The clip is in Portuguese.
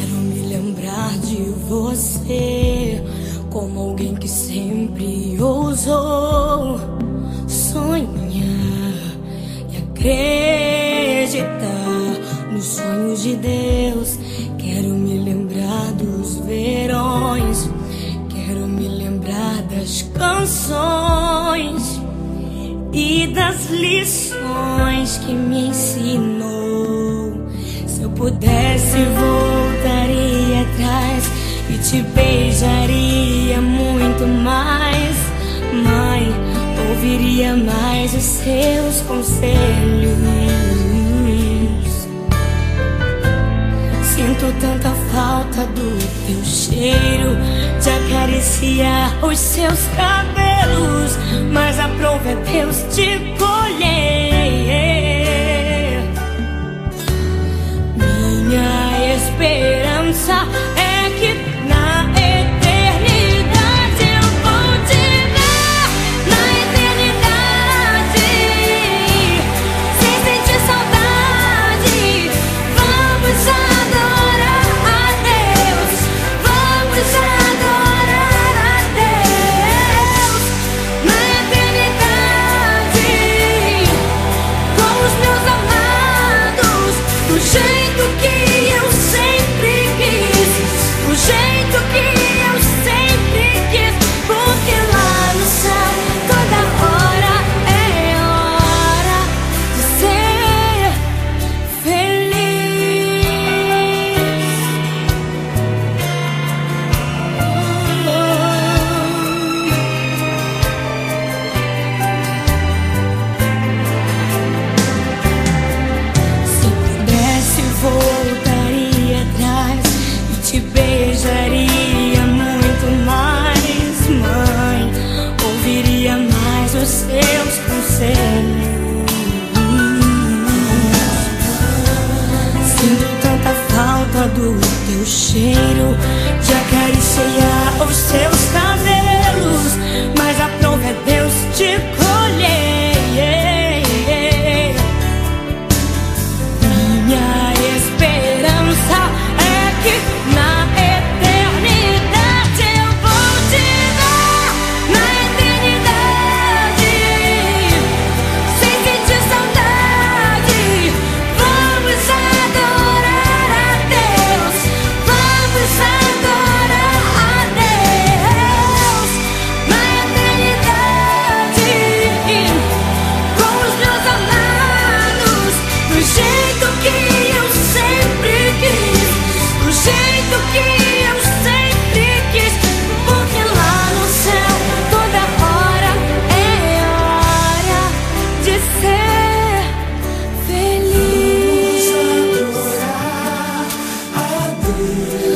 Quero me lembrar de você como alguém que sempre ousou sonhar e acreditar nos sonhos de Deus. Quero me lembrar dos verões, quero me lembrar das canções e das lições que me ensinou. Se eu pudesse, voltaria atrás e te beijaria muito mais. Mãe, ouviria mais os seus conselhos. Sinto tanta falta do teu cheiro, de acariciar os seus cabelos, mas a prova é Deus te colher. Minha esperança é que na eternidade eu vou te ver. Na eternidade, sem sentir saudade, vamos adorar a Deus. Vamos adorar a Deus. Na eternidade, com os meus amados, do jeito que eu sempre quis, do jeito que eu sempre quis, porque lá no céu toda hora é hora de ser feliz. Se eu pudesse, voltaria atrás e te beijaria muito mais. Mãe, ouviria mais os seus conselhos. Sinto tanta falta do teu cheiro, de acariciar os seus cabelos, mas a prova é Deus te colher. Minha esperança é que na eternidade eu vou te ver. Na eternidade, sem sentir saudade, vamos adorar a Deus. Vamos adorar a Deus. Na eternidade, com os meus amados, do jeito que eu sempre quis, do jeito que eu sempre quis, porque lá no céu toda hora é hora de ser feliz. Vamos adorar a Deus.